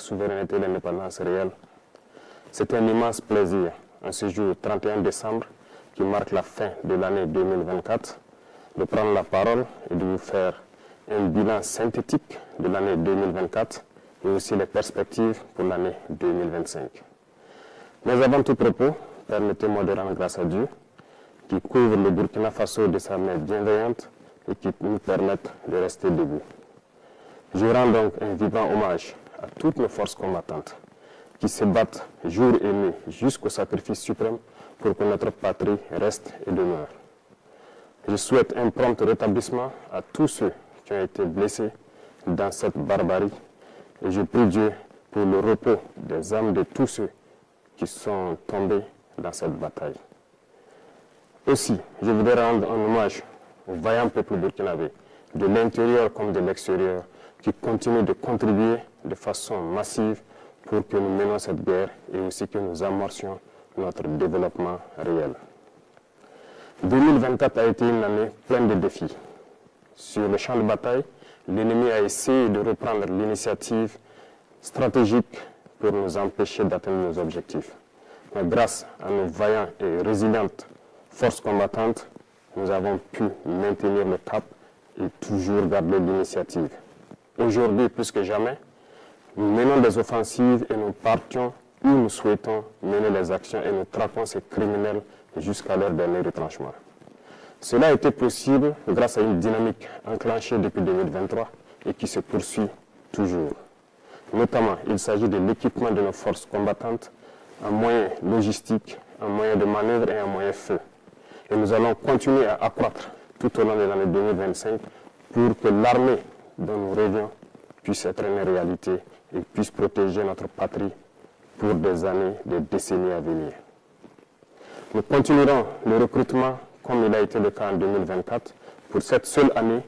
souveraineté et l'indépendance réelle. C'est un immense plaisir, en ce jour 31 décembre, qui marque la fin de l'année 2024, de prendre la parole et de vous faire un bilan synthétique de l'année 2024 et aussi les perspectives pour l'année 2025. Mais avant tout propos, permettez-moi de rendre grâce à Dieu qui couvre le Burkina Faso de sa main bienveillante et qui nous permettent de rester debout. Je rends donc un vibrant hommage à toutes nos forces combattantes qui se battent jour et nuit jusqu'au sacrifice suprême pour que notre patrie reste et demeure. Je souhaite un prompt rétablissement à tous ceux qui ont été blessés dans cette barbarie et je prie Dieu pour le repos des âmes de tous ceux qui sont tombés dans cette bataille. Aussi, je voudrais rendre un hommage au vaillant peuple burkinabé, de l'intérieur comme de l'extérieur, qui continue de contribuer de façon massive pour que nous menions cette guerre et aussi que nous amorcions notre développement réel. 2024 a été une année pleine de défis. Sur le champ de bataille, l'ennemi a essayé de reprendre l'initiative stratégique pour nous empêcher d'atteindre nos objectifs. Mais grâce à nos vaillants et résilientes forces combattantes, nous avons pu maintenir le cap et toujours garder l'initiative. Aujourd'hui, plus que jamais, nous menons des offensives et nous partions où nous souhaitons mener les actions et nous traquons ces criminels jusqu'à leur dernier retranchement. Cela a été possible grâce à une dynamique enclenchée depuis 2023 et qui se poursuit toujours. Notamment, il s'agit de l'équipement de nos forces combattantes en moyens logistiques, en moyens de manœuvre et en moyens feu. Et nous allons continuer à accroître tout au long de l'année 2025 pour que l'armée dont nous rêvions puisse être une réalité et puisse protéger notre patrie pour des années, des décennies à venir. Nous continuerons le recrutement comme il a été le cas en 2024. Pour cette seule année,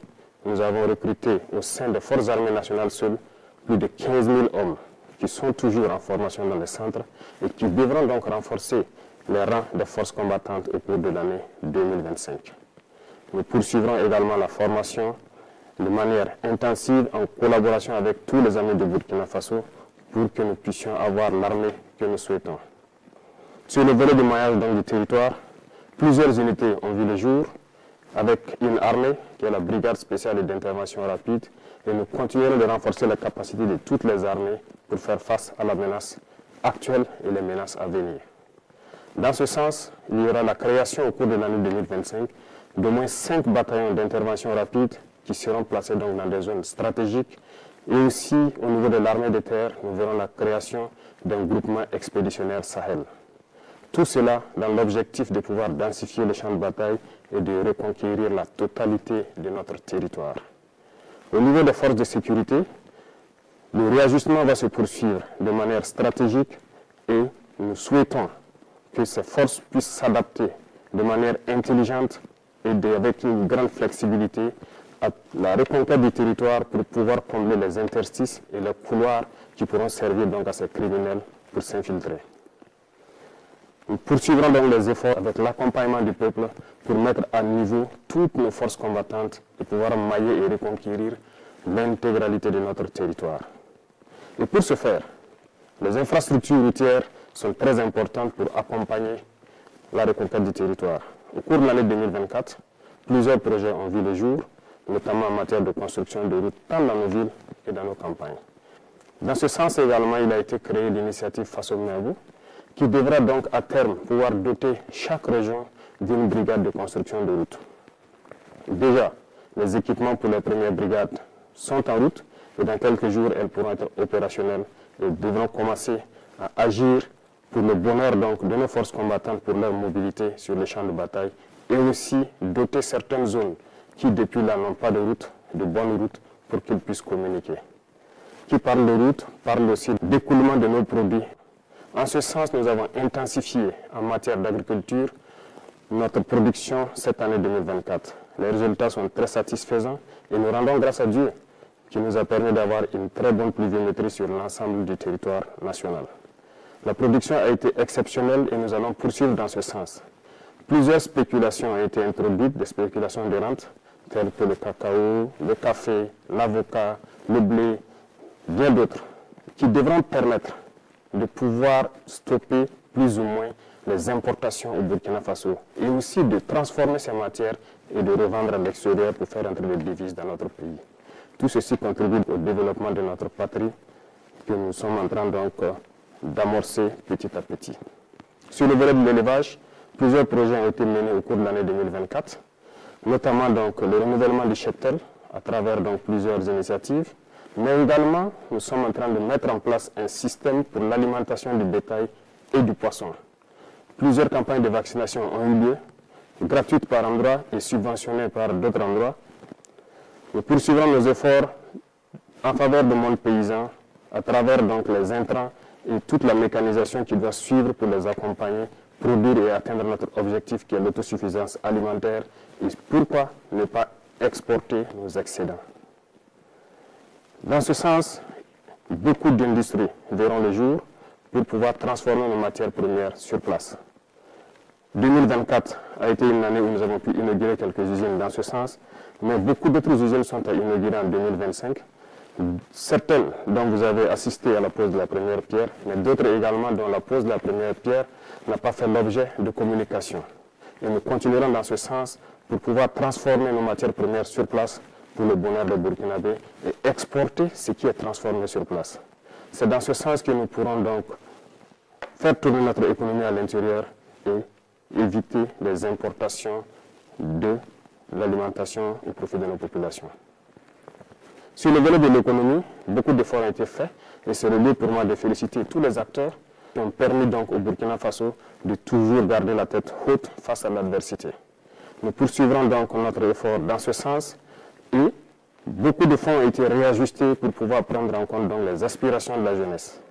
nous avons recruté au sein des Forces armées nationales seules plus de 15 000 hommes qui sont toujours en formation dans les centres et qui devront donc renforcer les rangs des forces combattantes au cours de l'année 2025. Nous poursuivrons également la formation de manière intensive en collaboration avec tous les amis de Burkina Faso pour que nous puissions avoir l'armée que nous souhaitons. Sur le volet du maillage du territoire, plusieurs unités ont vu le jour avec une armée qui est la brigade spéciale d'intervention rapide et nous continuerons de renforcer la capacité de toutes les armées pour faire face à la menace actuelle et les menaces à venir. Dans ce sens, il y aura la création au cours de l'année 2025 d'au moins 5 bataillons d'intervention rapide qui seront placés donc dans des zones stratégiques et aussi au niveau de l'armée de terre, nous verrons la création d'un groupement expéditionnaire Sahel. Tout cela dans l'objectif de pouvoir densifier le champ de bataille et de reconquérir la totalité de notre territoire. Au niveau des forces de sécurité, le réajustement va se poursuivre de manière stratégique et nous souhaitons que ces forces puissent s'adapter de manière intelligente et avec une grande flexibilité à la reconquête du territoire pour pouvoir combler les interstices et les couloirs qui pourront servir donc à ces criminels pour s'infiltrer. Nous poursuivrons donc les efforts avec l'accompagnement du peuple pour mettre à niveau toutes nos forces combattantes et pouvoir mailler et reconquérir l'intégralité de notre territoire. Et pour ce faire, les infrastructures routières sont très importantes pour accompagner la reconquête du territoire. Au cours de l'année 2024, plusieurs projets ont vu le jour, notamment en matière de construction de routes tant dans nos villes que dans nos campagnes. Dans ce sens également, il a été créé l'initiative Faso Mabou, qui devra donc à terme pouvoir doter chaque région d'une brigade de construction de routes. Déjà, les équipements pour les premières brigades sont en route et dans quelques jours, elles pourront être opérationnelles et devront commencer à agir pour le bonheur donc de nos forces combattantes pour leur mobilité sur les champs de bataille et aussi doter certaines zones qui depuis là n'ont pas de route, de bonnes routes pour qu'ils puissent communiquer. Qui parle de route, parle aussi d'écoulement de nos produits. En ce sens, nous avons intensifié en matière d'agriculture notre production cette année 2024. Les résultats sont très satisfaisants et nous rendons grâce à Dieu qui nous a permis d'avoir une très bonne pluviométrie sur l'ensemble du territoire national. La production a été exceptionnelle et nous allons poursuivre dans ce sens. Plusieurs spéculations ont été introduites, des spéculations de rente, telles que le cacao, le café, l'avocat, le blé, bien d'autres. qui devront permettre de pouvoir stopper plus ou moins les importations au Burkina Faso et aussi de transformer ces matières et de revendre à l'extérieur pour faire entrer des devises dans notre pays. Tout ceci contribue au développement de notre patrie que nous sommes en train donc d'amorcer petit à petit. Sur le volet de l'élevage, plusieurs projets ont été menés au cours de l'année 2024, notamment donc le renouvellement du cheptel à travers donc plusieurs initiatives, mais également nous sommes en train de mettre en place un système pour l'alimentation du bétail et du poisson. Plusieurs campagnes de vaccination ont eu lieu, gratuites par endroits et subventionnées par d'autres endroits. Nous poursuivrons nos efforts en faveur du monde paysan à travers donc les intrants et toute la mécanisation qui doit suivre pour les accompagner, produire et atteindre notre objectif qui est l'autosuffisance alimentaire et pourquoi ne pas exporter nos excédents. Dans ce sens, beaucoup d'industries verront le jour pour pouvoir transformer nos matières premières sur place. 2024 a été une année où nous avons pu inaugurer quelques usines dans ce sens, mais beaucoup d'autres usines sont à inaugurer en 2025. Certaines dont vous avez assisté à la pose de la première pierre, mais d'autres également dont la pose de la première pierre n'a pas fait l'objet de communication. Et nous continuerons dans ce sens pour pouvoir transformer nos matières premières sur place pour le bonheur des Burkinabés et exporter ce qui est transformé sur place. C'est dans ce sens que nous pourrons donc faire tourner notre économie à l'intérieur et éviter les importations de l'alimentation au profit de nos populations. Sur le volet de l'économie, beaucoup d'efforts ont été faits et c'est le lieu pour moi de féliciter tous les acteurs qui ont permis donc au Burkina Faso de toujours garder la tête haute face à l'adversité. Nous poursuivrons donc notre effort dans ce sens et beaucoup de fonds ont été réajustés pour pouvoir prendre en compte donc les aspirations de la jeunesse.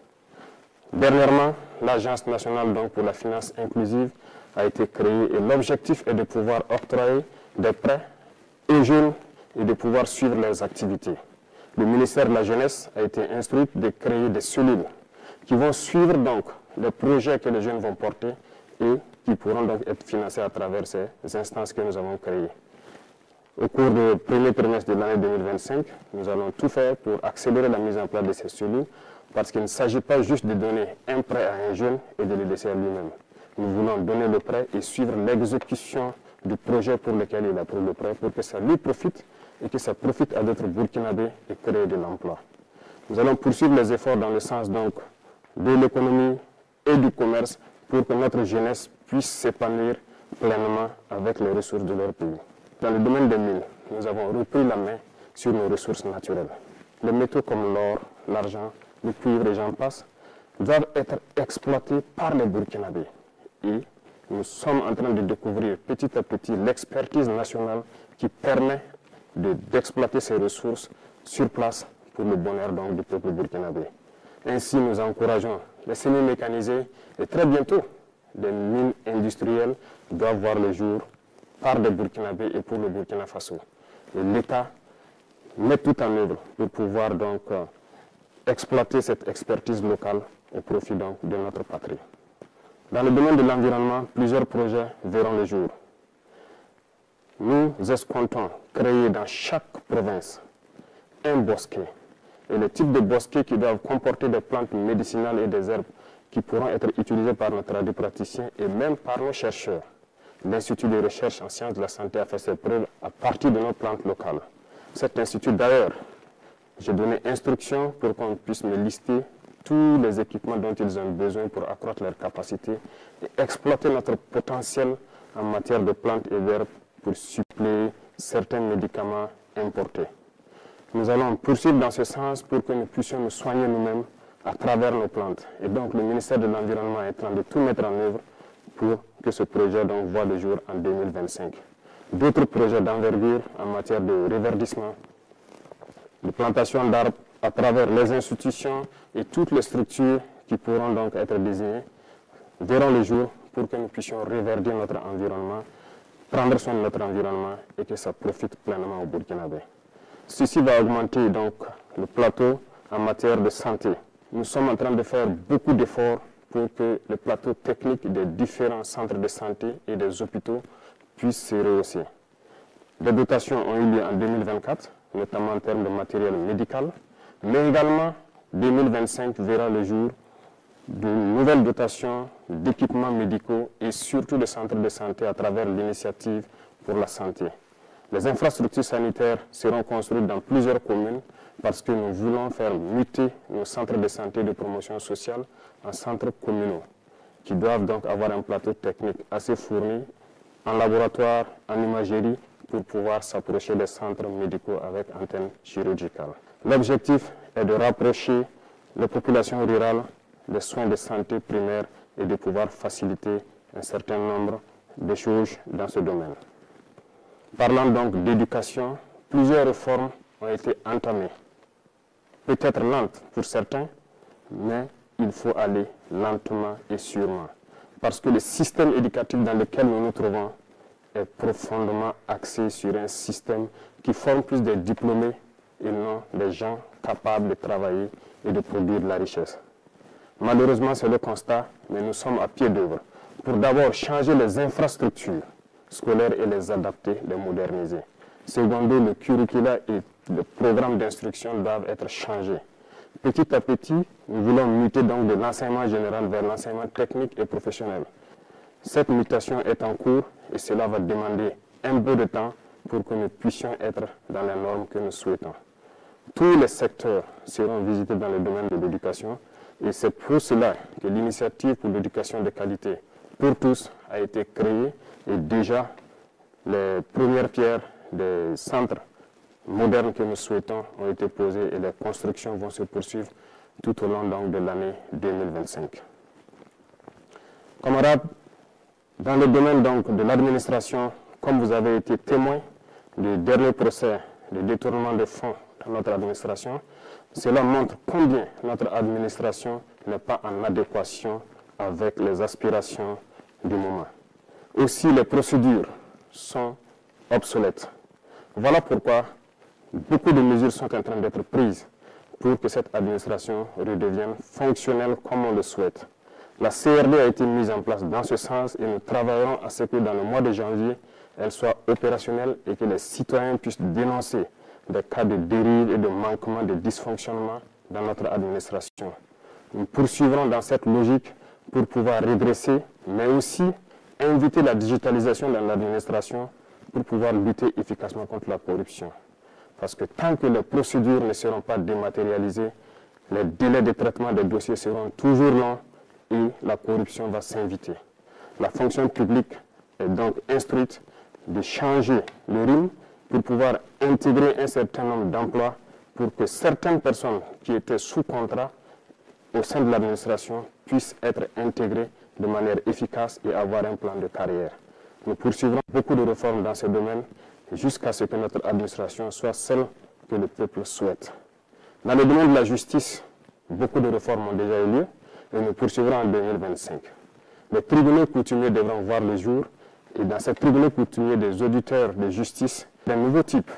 Dernièrement, l'Agence nationale donc pour la finance inclusive a été créée et l'objectif est de pouvoir octroyer des prêts aux jeunes et de pouvoir suivre leurs activités. Le ministère de la Jeunesse a été instruit de créer des cellules qui vont suivre donc les projets que les jeunes vont porter et qui pourront donc être financés à travers ces instances que nous avons créées. Au cours du premier trimestre de l'année 2025, nous allons tout faire pour accélérer la mise en place de ces cellules parce qu'il ne s'agit pas juste de donner un prêt à un jeune et de le laisser à lui-même. Nous voulons donner le prêt et suivre l'exécution du projet pour lequel il a pris le prêt pour que ça lui profite et que ça profite à d'autres Burkinabés et créer de l'emploi. Nous allons poursuivre les efforts dans le sens donc de l'économie et du commerce pour que notre jeunesse puisse s'épanouir pleinement avec les ressources de leur pays. Dans le domaine des mines, nous avons repris la main sur nos ressources naturelles. Les métaux comme l'or, l'argent, le cuivre et j'en passe doivent être exploités par les Burkinabés. Et nous sommes en train de découvrir petit à petit l'expertise nationale qui permet d'exploiter ces ressources sur place pour le bonheur donc du peuple burkinabé. Ainsi, nous encourageons les semi-mécanisés et très bientôt, des mines industrielles doivent voir le jour par des Burkinabés et pour le Burkina Faso. Et l'État met tout en œuvre pour pouvoir donc exploiter cette expertise locale au profit donc de notre patrie. Dans le domaine de l'environnement, plusieurs projets verront le jour. Nous escomptons créer dans chaque province un bosquet. Et le type de bosquet qui doivent comporter des plantes médicinales et des herbes qui pourront être utilisées par nos radiopraticiens et même par nos chercheurs. L'Institut de recherche en sciences de la santé a fait ses preuves à partir de nos plantes locales. Cet institut d'ailleurs, j'ai donné instruction pour qu'on puisse me lister tous les équipements dont ils ont besoin pour accroître leur capacité et exploiter notre potentiel en matière de plantes et d'herbes pour suppléer certains médicaments importés. Nous allons poursuivre dans ce sens pour que nous puissions nous soigner nous-mêmes à travers nos plantes. Et donc le ministère de l'Environnement est en train de tout mettre en œuvre pour que ce projet donc voit le jour en 2025. D'autres projets d'envergure en matière de reverdissement, de plantation d'arbres à travers les institutions et toutes les structures qui pourront donc être désignées verront le jour pour que nous puissions reverdir notre environnement, prendre soin de notre environnement et que ça profite pleinement au Burkinabé. Ceci va augmenter donc le plateau en matière de santé. Nous sommes en train de faire beaucoup d'efforts pour que le plateau technique des différents centres de santé et des hôpitaux puisse se rehausser. Les dotations ont eu lieu en 2024, notamment en termes de matériel médical, mais également 2025 verra le jour de nouvelles dotations d'équipements médicaux et surtout de centres de santé à travers l'initiative pour la santé. Les infrastructures sanitaires seront construites dans plusieurs communes parce que nous voulons faire muter nos centres de santé de promotion sociale en centres communaux qui doivent donc avoir un plateau technique assez fourni en laboratoire, en imagerie pour pouvoir s'approcher des centres médicaux avec antenne chirurgicale. L'objectif est de rapprocher les populations rurales des soins de santé primaires et de pouvoir faciliter un certain nombre de choses dans ce domaine. Parlant donc d'éducation, plusieurs réformes ont été entamées. Peut-être lentes pour certains, mais il faut aller lentement et sûrement. Parce que le système éducatif dans lequel nous nous trouvons est profondément axé sur un système qui forme plus des diplômés et non des gens capables de travailler et de produire de la richesse. Malheureusement, c'est le constat, mais nous sommes à pied d'œuvre pour d'abord changer les infrastructures scolaires et les adapter, les moderniser. Secondo, le curricula et le programme d'instruction doivent être changés. Petit à petit, nous voulons muter donc de l'enseignement général vers l'enseignement technique et professionnel. Cette mutation est en cours et cela va demander un peu de temps pour que nous puissions être dans les normes que nous souhaitons. Tous les secteurs seront visités dans le domaine de l'éducation et c'est pour cela que l'initiative pour l'éducation de qualité pour tous a été créée et déjà les premières pierres des centres modernes que nous souhaitons ont été posées et les constructions vont se poursuivre tout au long donc, de l'année 2025. Camarades, dans le domaine donc, de l'administration, comme vous avez été témoin du dernier procès de détournement de fonds dans notre administration, cela montre combien notre administration n'est pas en adéquation avec les aspirations du moment. Aussi, les procédures sont obsolètes. Voilà pourquoi beaucoup de mesures sont en train d'être prises pour que cette administration redevienne fonctionnelle comme on le souhaite. La CRD a été mise en place dans ce sens et nous travaillerons à ce que dans le mois de janvier, elle soit opérationnelle et que les citoyens puissent dénoncer des cas de dérive et de manquement, de dysfonctionnement dans notre administration. Nous poursuivrons dans cette logique pour pouvoir redresser, mais aussi inviter la digitalisation dans l'administration pour pouvoir lutter efficacement contre la corruption. Parce que tant que les procédures ne seront pas dématérialisées, les délais de traitement des dossiers seront toujours longs et la corruption va s'inviter. La fonction publique est donc instruite de changer le rythme pour pouvoir intégrer un certain nombre d'emplois pour que certaines personnes qui étaient sous contrat au sein de l'administration puissent être intégrées de manière efficace et avoir un plan de carrière. Nous poursuivrons beaucoup de réformes dans ce domaine jusqu'à ce que notre administration soit celle que le peuple souhaite. Dans le domaine de la justice, beaucoup de réformes ont déjà eu lieu et nous poursuivrons en 2025. Les tribunaux coutumiers devront voir le jour et dans ces tribunaux coutumiers, des auditeurs de justice d'un nouveau type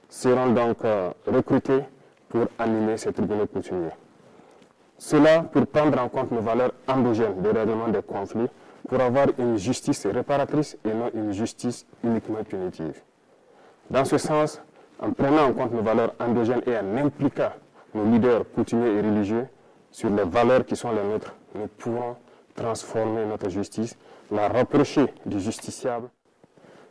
seront donc recrutés pour animer ces tribunaux coutumiers. Cela pour prendre en compte nos valeurs endogènes de règlement des conflits pour avoir une justice réparatrice et non une justice uniquement punitive. Dans ce sens, en prenant en compte nos valeurs endogènes et en impliquant nos leaders coutumiers et religieux sur les valeurs qui sont les nôtres, nous pourrons transformer notre justice, la rapprocher du justiciable.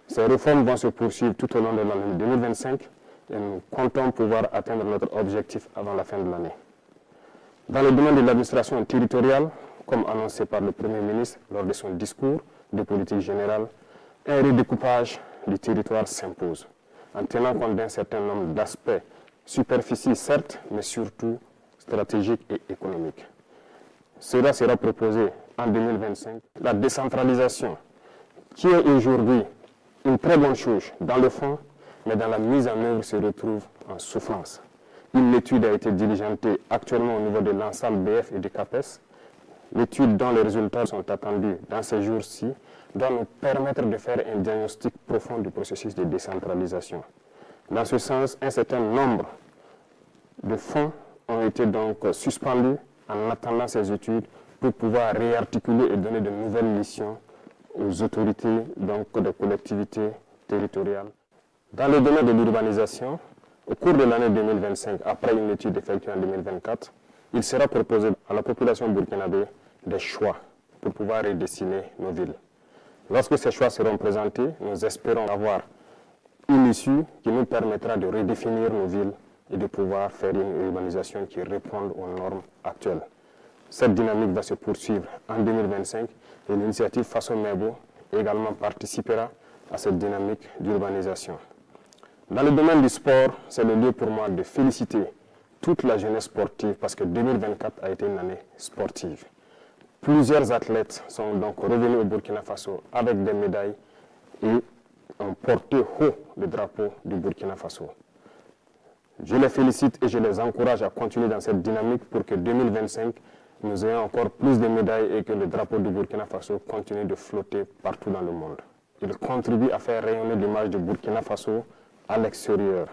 Ces réformes vont se poursuivre tout au long de l'année 2025 et nous comptons pouvoir atteindre notre objectif avant la fin de l'année. Dans le domaine de l'administration territoriale, comme annoncé par le Premier ministre lors de son discours de politique générale, un redécoupage du territoire s'impose, en tenant compte d'un certain nombre d'aspects superficiels certes, mais surtout stratégiques et économiques. Cela sera proposé en 2025. La décentralisation, qui est aujourd'hui une très bonne chose dans le fond, mais dans la mise en œuvre se retrouve en souffrance. Une étude a été diligentée actuellement au niveau de l'ensemble BF et du CAPES. L'étude dont les résultats sont attendus dans ces jours-ci doit nous permettre de faire un diagnostic profond du processus de décentralisation. Dans ce sens, un certain nombre de fonds ont été donc suspendus en attendant ces études pour pouvoir réarticuler et donner de nouvelles missions aux autorités donc des collectivités territoriales. Dans le domaine de l'urbanisation, au cours de l'année 2025, après une étude effectuée en 2024, il sera proposé à la population burkinabé des choix pour pouvoir redessiner nos villes. Lorsque ces choix seront présentés, nous espérons avoir une issue qui nous permettra de redéfinir nos villes et de pouvoir faire une urbanisation qui réponde aux normes actuelles. Cette dynamique va se poursuivre en 2025 et l'initiative Faso Mebo également participera à cette dynamique d'urbanisation. Dans le domaine du sport, c'est le lieu pour moi de féliciter toute la jeunesse sportive parce que 2024 a été une année sportive. Plusieurs athlètes sont donc revenus au Burkina Faso avec des médailles et ont porté haut le drapeau du Burkina Faso. Je les félicite et je les encourage à continuer dans cette dynamique pour que 2025, nous ayons encore plus de médailles et que le drapeau du Burkina Faso continue de flotter partout dans le monde. Il contribue à faire rayonner l'image du Burkina Faso à l'extérieur.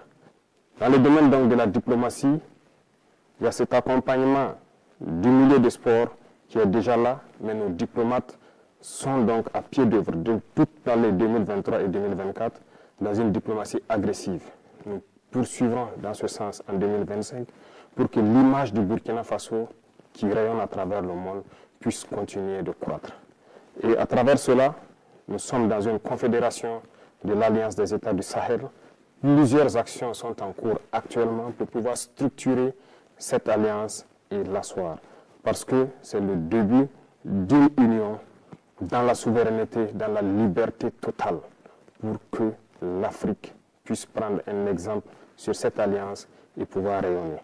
Dans le domaine donc de la diplomatie, il y a cet accompagnement du milieu des sports qui est déjà là, mais nos diplomates sont donc à pied d'œuvre depuis l'année 2023 et 2024 dans une diplomatie agressive. Nous poursuivrons dans ce sens en 2025 pour que l'image du Burkina Faso qui rayonne à travers le monde puisse continuer de croître. Et à travers cela, nous sommes dans une confédération de l'Alliance des États du Sahel. Plusieurs actions sont en cours actuellement pour pouvoir structurer cette alliance et l'asseoir. Parce que c'est le début d'une union dans la souveraineté, dans la liberté totale, pour que l'Afrique puisse prendre un exemple sur cette alliance et pouvoir rayonner.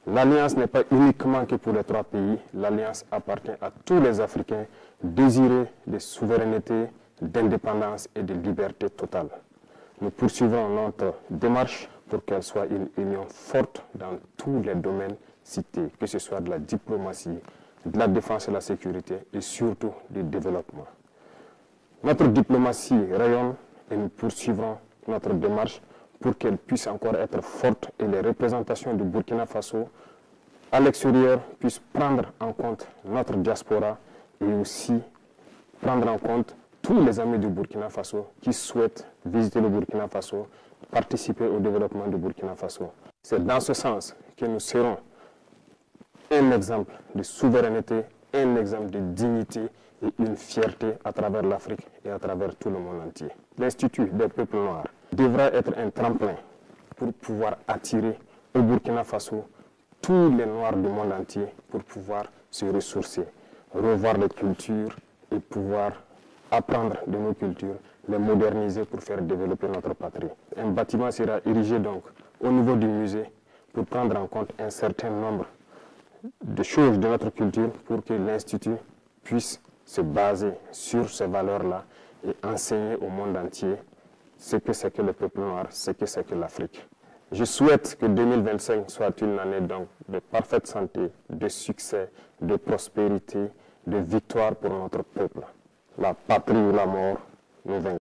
L'alliance n'est pas uniquement que pour les 3 pays, l'alliance appartient à tous les Africains désireux de souveraineté, d'indépendance et de liberté totale. Nous poursuivrons notre démarche pour qu'elle soit une union forte dans tous les domaines cités, que ce soit de la diplomatie, de la défense et la sécurité et surtout du développement. Notre diplomatie rayonne et nous poursuivrons notre démarche pour qu'elle puisse encore être forte et les représentations du Burkina Faso à l'extérieur puissent prendre en compte notre diaspora et aussi prendre en compte tous les amis du Burkina Faso qui souhaitent visiter le Burkina Faso, participer au développement du Burkina Faso. C'est dans ce sens que nous serons un exemple de souveraineté, un exemple de dignité et une fierté à travers l'Afrique et à travers tout le monde entier. L'Institut des peuples noirs devra être un tremplin pour pouvoir attirer au Burkina Faso tous les Noirs du monde entier pour pouvoir se ressourcer, revoir les cultures et pouvoir apprendre de nos cultures, les moderniser pour faire développer notre patrie. Un bâtiment sera érigé donc au niveau du musée pour prendre en compte un certain nombre de choses de notre culture pour que l'Institut puisse se baser sur ces valeurs-là et enseigner au monde entier ce que c'est que le peuple noir, ce que c'est que l'Afrique. Je souhaite que 2025 soit une année donc de parfaite santé, de succès, de prospérité, de victoire pour notre peuple. La patrie ou la mort, nous vaincrons.